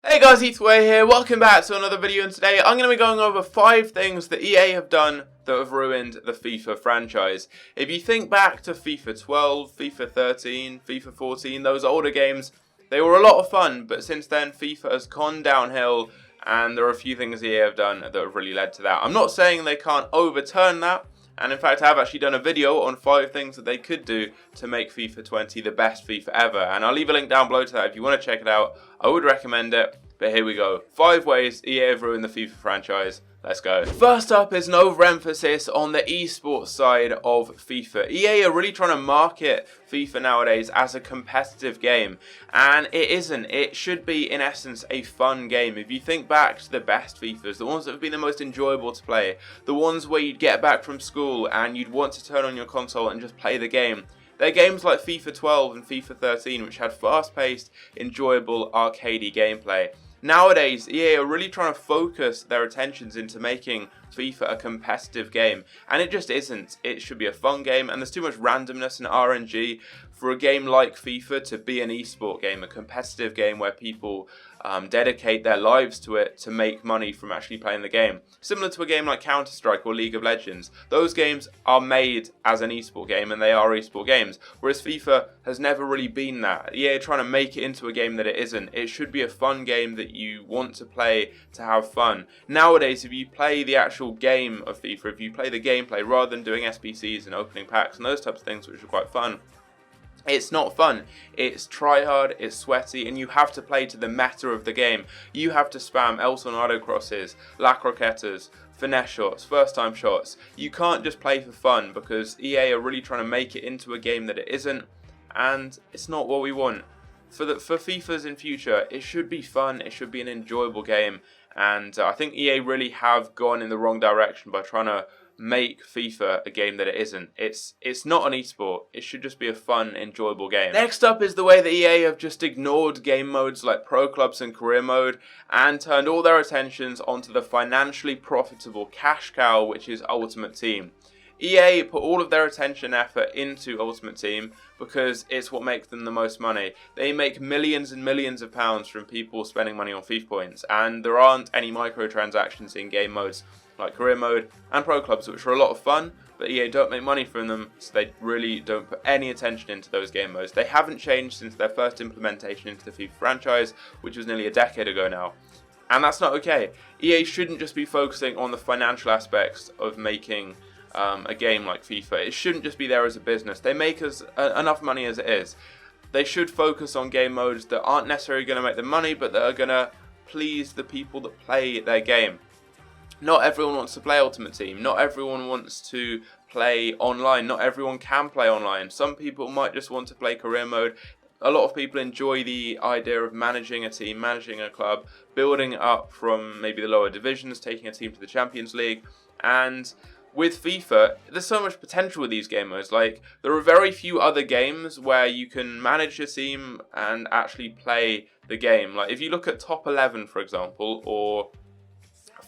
Hey guys, Ethan here, welcome back to another video, and today I'm going to be going over 5 things that EA have done that have ruined the FIFA franchise. If you think back to FIFA 12, FIFA 13, FIFA 14, those older games, they were a lot of fun, but since then FIFA has gone downhill and there are a few things EA have done that have really led to that. I'm not saying they can't overturn that, and in fact I have actually done a video on 5 things that they could do to make FIFA 20 the best FIFA ever, and I'll leave a link down below to that if you want to check it out. I would recommend it, but here we go. 5 ways EA have ruined the FIFA franchise. Let's go. First up is an overemphasis on the esports side of FIFA. EA are really trying to market FIFA nowadays as a competitive game, and it isn't. It should be, in essence, a fun game. If you think back to the best FIFAs, the ones that have been the most enjoyable to play, the ones where you'd get back from school and you'd want to turn on your console and just play the game, they're games like FIFA 12 and FIFA 13, which had fast-paced, enjoyable, arcadey gameplay. Nowadays, EA are really trying to focus their attentions into making FIFA a competitive game, and it just isn't. It should be a fun game, and there's too much randomness and RNG for a game like FIFA to be an esport game, a competitive game where people dedicate their lives to it to make money from actually playing the game. Similar to a game like Counter-Strike or League of Legends, those games are made as an esport game and they are esport games, whereas FIFA has never really been that. EA are trying to make it into a game that it isn't. It should be a fun game that you want to play to have fun. Nowadays, if you play the actual game of FIFA, if you play the gameplay rather than doing SBCs and opening packs and those types of things, which are quite fun, it's not fun. It's try hard, it's sweaty, and you have to play to the meta of the game. You have to spam El Tornado crosses, La Croquetas, finesse shots, first time shots. You can't just play for fun because EA are really trying to make it into a game that it isn't, and it's not what we want. For FIFAs in future, it should be fun, it should be an enjoyable game, and I think EA really have gone in the wrong direction by trying to make FIFA a game that it isn't. It's not an esport. It should just be a fun, enjoyable game. Next up is the way that EA have just ignored game modes like Pro Clubs and Career Mode and turned all their attentions onto the financially profitable cash cow, which is Ultimate Team. EA put all of their attention and effort into Ultimate Team because it's what makes them the most money. They make millions and millions of pounds from people spending money on FIFA points, and there aren't any microtransactions in game modes like Career Mode and Pro Clubs, which are a lot of fun, but EA don't make money from them, so they really don't put any attention into those game modes. They haven't changed since their first implementation into the FIFA franchise, which was nearly a decade ago now. And that's not okay. EA shouldn't just be focusing on the financial aspects of making a game like FIFA. It shouldn't just be there as a business. They make us enough money as it is. They should focus on game modes that aren't necessarily going to make them money, but that are going to please the people that play their game. Not everyone wants to play Ultimate Team. Not everyone wants to play online. Not everyone can play online. Some people might just want to play Career Mode. A lot of people enjoy the idea of managing a team, managing a club, building up from maybe the lower divisions, taking a team to the Champions League. And with FIFA, there's so much potential with these game modes. Like, there are very few other games where you can manage your team and actually play the game. Like, if you look at Top 11, for example, or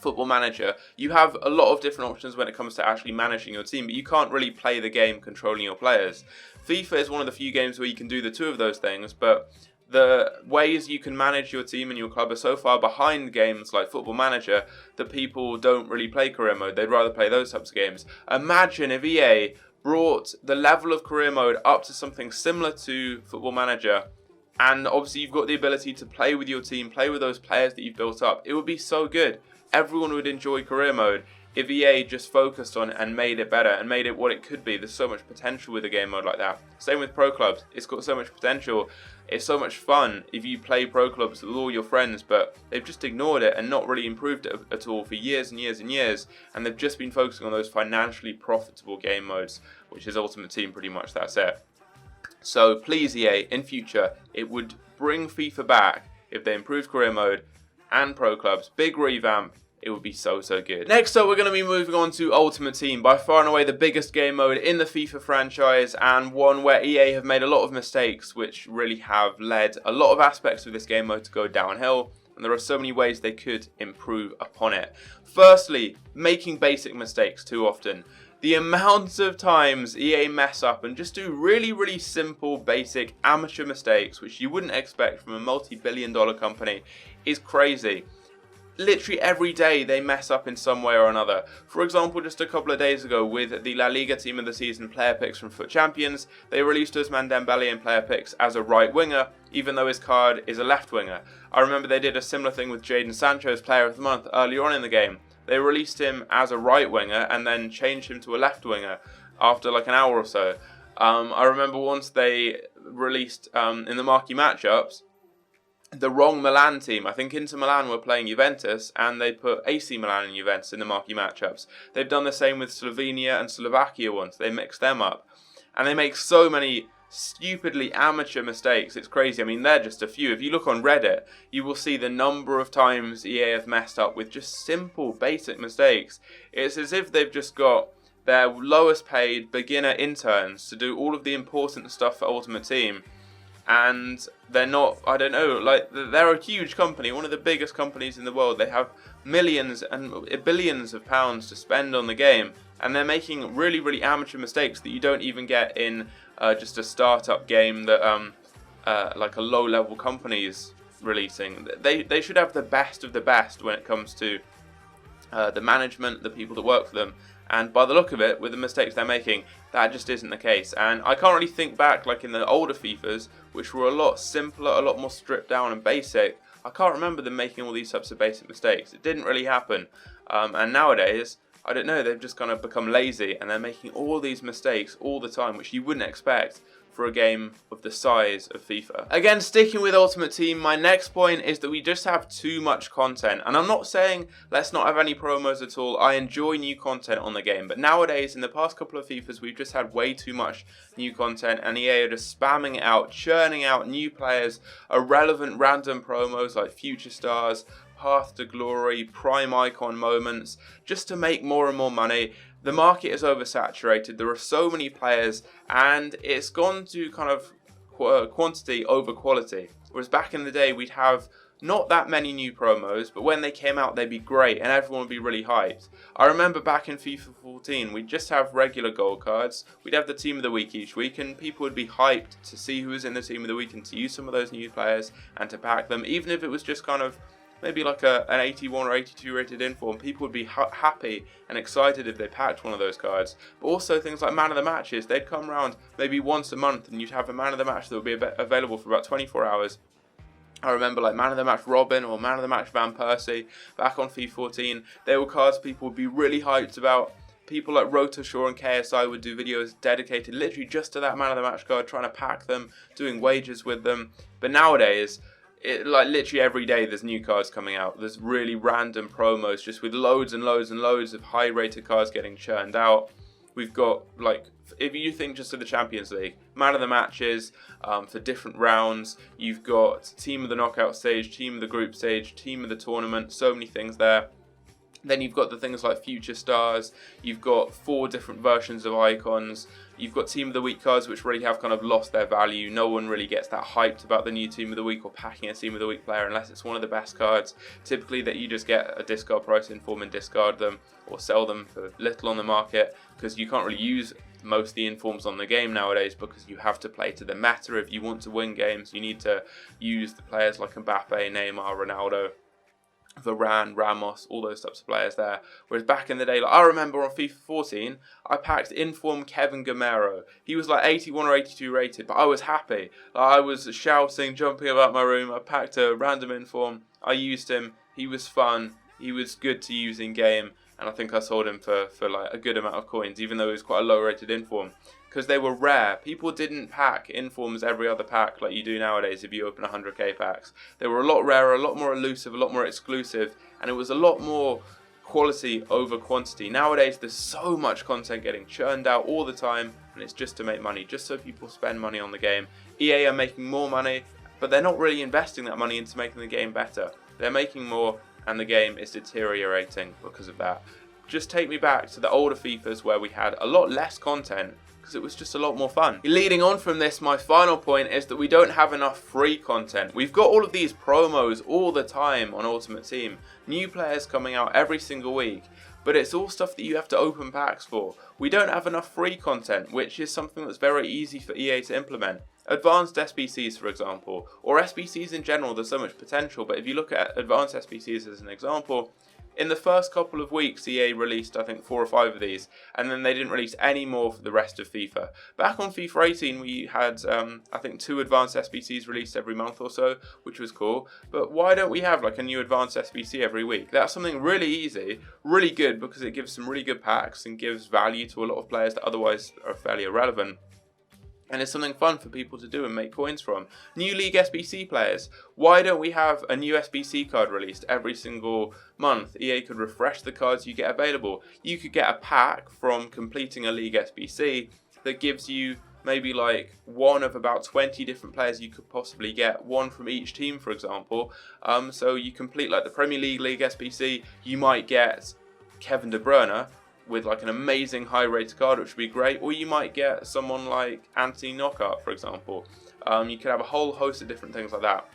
Football Manager, you have a lot of different options when it comes to actually managing your team, but you can't really play the game controlling your players. FIFA is one of the few games where you can do the two of those things, but the ways you can manage your team and your club are so far behind games like Football Manager that people don't really play Career Mode. They'd rather play those types of games. Imagine if EA brought the level of Career Mode up to something similar to Football Manager, and obviously you've got the ability to play with your team, play with those players that you've built up. It would be so good. Everyone would enjoy Career Mode if EA just focused on it and made it better and made it what it could be. There's so much potential with a game mode like that. Same with Pro Clubs. It's got so much potential. It's so much fun if you play Pro Clubs with all your friends, but they've just ignored it and not really improved it at all for years and years and years, and they've just been focusing on those financially profitable game modes, which is Ultimate Team pretty much. That's it. So please EA, in future, it would bring FIFA back if they improved Career Mode and Pro Clubs. Big revamp. It would be so good. Next up, we're going to be moving on to Ultimate Team, by far and away the biggest game mode in the FIFA franchise, and one where EA have made a lot of mistakes which really have led a lot of aspects of this game mode to go downhill, and there are so many ways they could improve upon it. Firstly, making basic mistakes too often. The amount of times EA mess up and just do really simple, basic, amateur mistakes, which you wouldn't expect from a multi-billion-dollar company, is crazy. Literally every day they mess up in some way or another. For example, just a couple of days ago with the La Liga Team of the Season player picks from Foot Champions, they released Ousmane Dembele in player picks as a right winger, even though his card is a left winger. I remember they did a similar thing with Jadon Sancho's player of the month earlier on in the game. They released him as a right winger and then changed him to a left winger after like an hour or so. I remember once they released in the marquee matchups the wrong Milan team. I think Inter Milan were playing Juventus and they put AC Milan and Juventus in the marquee matchups. They've done the same with Slovenia and Slovakia once. They mixed them up. And they make so many stupidly amateur mistakes. It's crazy. I mean, they're just a few. If you look on Reddit, you will see the number of times EA have messed up with just simple, basic mistakes. It's as if they've just got their lowest paid beginner interns to do all of the important stuff for Ultimate Team. And they're not, I don't know, like, they're a huge company, one of the biggest companies in the world. They have millions and billions of pounds to spend on the game, and they're making really, really amateur mistakes that you don't even get in just a startup game that like a low-level company is releasing. They should have the best of the best when it comes to the management, the people that work for them. And by the look of it, with the mistakes they're making, that just isn't the case. And I can't really think back, like in the older FIFAs, which were a lot simpler, a lot more stripped down and basic. I can't remember them making all these types of basic mistakes. It didn't really happen. And nowadays, I don't know, they've just kind of become lazy and they're making all these mistakes all the time, which you wouldn't expect for a game of the size of FIFA. Again, sticking with Ultimate Team, my next point is that we just have too much content. And I'm not saying let's not have any promos at all. I enjoy new content on the game. But nowadays, in the past couple of FIFAs, we've just had way too much new content. And EA are just spamming it out, churning out new players, irrelevant random promos like Future Stars, Path to Glory, Prime Icon moments, just to make more and more money. The market is oversaturated, there are so many players, and it's gone to kind of quantity over quality. Whereas back in the day, we'd have not that many new promos, but when they came out, they'd be great, and everyone would be really hyped. I remember back in FIFA 14, we'd just have regular gold cards, we'd have the Team of the Week each week, and people would be hyped to see who was in the Team of the Week and to use some of those new players and to pack them, even if it was just kind of maybe like an 81 or 82 rated inform. People would be happy and excited if they packed one of those cards. But also things like man of the matches, they'd come around maybe once a month and you'd have a man of the match that would be available for about 24 hours. I remember like man of the match Robin or man of the match Van Persie back on FIFA 14. They were cards people would be really hyped about. People like Rotashaw and KSI would do videos dedicated literally just to that man of the match card, trying to pack them, doing wagers with them. But nowadays, like literally every day there's new cards coming out. There's really random promos just with loads and loads and loads of high rated cards getting churned out. We've got, like, if you think just of the Champions League, man of the matches for different rounds. You've got team of the knockout stage, team of the group stage, team of the tournament, so many things there. Then you've got the things like Future Stars, you've got 4 different versions of icons, you've got Team of the Week cards which really have kind of lost their value. No one really gets that hyped about the new Team of the Week or packing a Team of the Week player unless it's one of the best cards. Typically that you just get a discard price inform and discard them or sell them for little on the market, because you can't really use most of the informs on the game nowadays because you have to play to the meta. If you want to win games, you need to use the players like Mbappe, Neymar, Ronaldo, Varane, Ramos, all those types of players there. Whereas back in the day, like I remember on FIFA 14, I packed inform Kevin Gamero. He was like 81 or 82 rated, but I was happy. I was shouting, jumping about my room. I packed a random inform. I used him. He was fun. He was good to use in game. And I think I sold him for like a good amount of coins, even though he was quite a low rated inform. Because they were rare. People didn't pack informs every other pack like you do nowadays if you open 100k packs. They were a lot rarer, a lot more elusive, a lot more exclusive, and it was a lot more quality over quantity. Nowadays there's so much content getting churned out all the time, and it's just to make money, just so people spend money on the game. EA are making more money, but they're not really investing that money into making the game better. They're making more, and the game is deteriorating because of that. just take me back to the older FIFAs where we had a lot less content, because it was just a lot more fun. Leading on from this, my final point is that we don't have enough free content. We've got all of these promos all the time on Ultimate Team, new players coming out every single week, but it's all stuff that you have to open packs for. We don't have enough free content, which is something that's very easy for EA to implement. Advanced SBCs, for example, or SBCs in general, there's so much potential, but if you look at advanced SBCs as an example, in the first couple of weeks, EA released, I think, 4 or 5 of these, and then they didn't release any more for the rest of FIFA. Back on FIFA 18, we had, I think, 2 advanced SBCs released every month or so, which was cool. But why don't we have, like, a new advanced SBC every week? That's something really easy, really good, because it gives some really good packs and gives value to a lot of players that otherwise are fairly irrelevant. And it's something fun for people to do and make coins from. New League SBC players. Why don't we have a new SBC card released every single month? EA could refresh the cards you get available. You could get a pack from completing a League SBC that gives you maybe like one of about 20 different players you could possibly get, one from each team, for example. So you complete like the Premier League SBC, you might get Kevin De Bruyne with like an amazing high rated card, which would be great, or you might get someone like Anthony Knockout, for example. You could have a whole host of different things like that.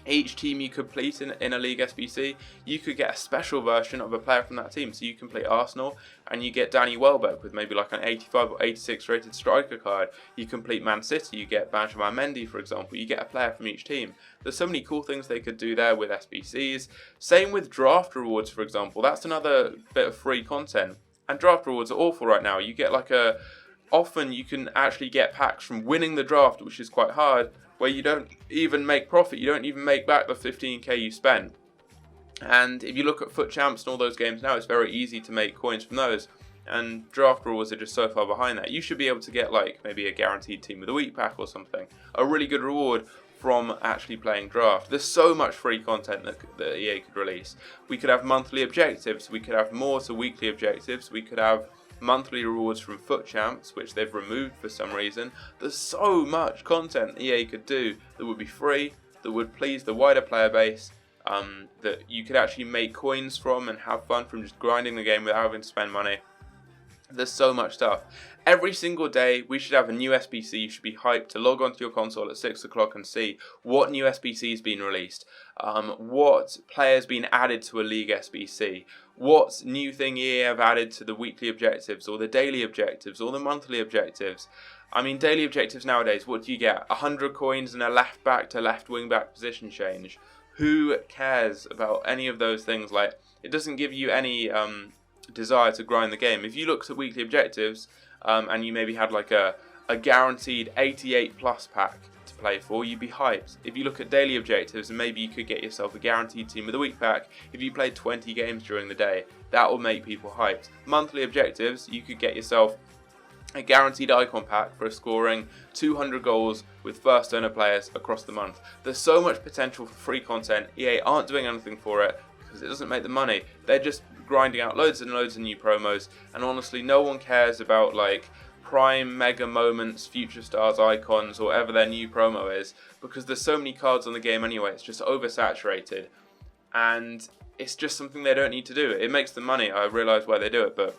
Each team you complete in a League SBC, you could get a special version of a player from that team. So you complete Arsenal and you get Danny Welbeck with maybe like an 85 or 86 rated striker card. You complete Man City, you get Benjamin Mendy, for example. You get a player from each team. There's so many cool things they could do there with SBCs. Same with draft rewards, for example. That's another bit of free content. And draft rewards are awful right now. You get like often you can actually get packs from winning the draft, which is quite hard, where you don't even make profit. You don't even make back the 15k you spent. And if you look at Foot Champs and all those games now, it's very easy to make coins from those. And draft rewards are just so far behind that. You should be able to get like maybe a guaranteed team of the week pack or something. A really good reward from actually playing draft. There's so much free content that EA could release. We could have monthly objectives, we could have more to weekly objectives, we could have monthly rewards from Foot Champs, which they've removed for some reason. There's so much content EA could do that would be free, that would please the wider player base, that you could actually make coins from and have fun from just grinding the game without having to spend money. There's so much stuff. Every single day we should have a new SBC. You should be hyped to log onto your console at 6 o'clock and see what new SBC has been released, what players been added to a League SBC, what new thing EA have added to the weekly objectives or the daily objectives or the monthly objectives. I mean, daily objectives nowadays, what do you get? 100 coins and a left back to left wing back position change. Who cares about any of those things? Like, it doesn't give you any desire to grind the game. If you looked at weekly objectives and you maybe had like a guaranteed 88 plus pack to play for, you'd be hyped. If you look at daily objectives and maybe you could get yourself a guaranteed team of the week pack if you played 20 games during the day, that will make people hyped. Monthly objectives, you could get yourself a guaranteed icon pack for scoring 200 goals with first owner players across the month. There's so much potential for free content. EA aren't doing anything for it because it doesn't make them money. They're just grinding out loads and loads of new promos, and honestly no one cares about like prime mega moments, future stars, icons, or whatever their new promo is, because there's so many cards on the game anyway. It's just oversaturated and it's just something they don't need to do. It makes them money, I realise why they do it, but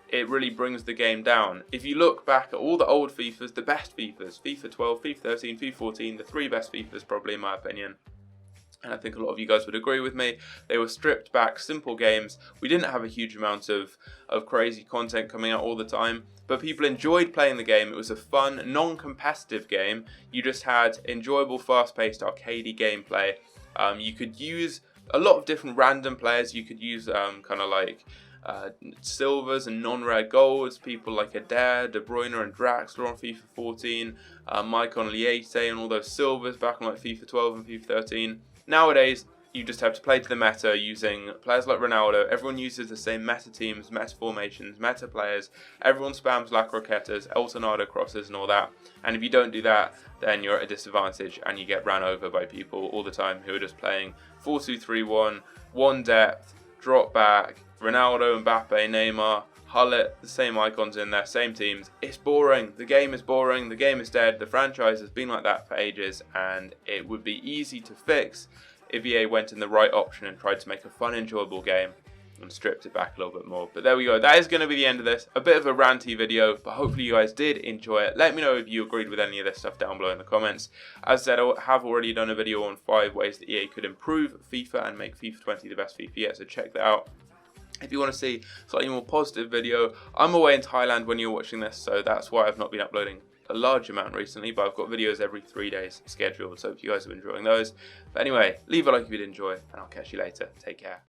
it really brings the game down. If you look back at all the old FIFAs, the best FIFAs, FIFA 12, FIFA 13, FIFA 14, the 3 best FIFAs probably in my opinion, and I think a lot of you guys would agree with me, they were stripped back, simple games. We didn't have a huge amount of crazy content coming out all the time, but people enjoyed playing the game. It was a fun, non-competitive game. You just had enjoyable, fast-paced, arcadey gameplay. You could use a lot of different random players. You could use kind of like silvers and non-rare golds, people like Adair, De Bruyne and Draxler on FIFA 14, Maicon Liete and all those silvers back on like FIFA 12 and FIFA 13. Nowadays, you just have to play to the meta using players like Ronaldo. Everyone uses the same meta teams, meta formations, meta players. Everyone spams La Croquetas, El Tornado crosses and all that. And if you don't do that, then you're at a disadvantage and you get ran over by people all the time who are just playing 4-2-3-1, one depth, drop back, Ronaldo, Mbappe, Neymar, Hullet, the same icons in there, same teams. It's boring. The game is boring. The game is dead. The franchise has been like that for ages, and it would be easy to fix if EA went in the right option and tried to make a fun, enjoyable game. and stripped it back a little bit more. But there we go. That is going to be the end of this. A bit of a ranty video, but hopefully you guys did enjoy it. Let me know if you agreed with any of this stuff down below in the comments. As I said, I have already done a video on 5 ways that EA could improve FIFA and make FIFA 20 the best FIFA yet, so check that out. If you want to see a slightly more positive video, I'm away in Thailand when you're watching this, so that's why I've not been uploading a large amount recently, but I've got videos every 3 days scheduled, so if you guys are enjoying those. But anyway, leave a like if you did enjoy, and I'll catch you later. Take care.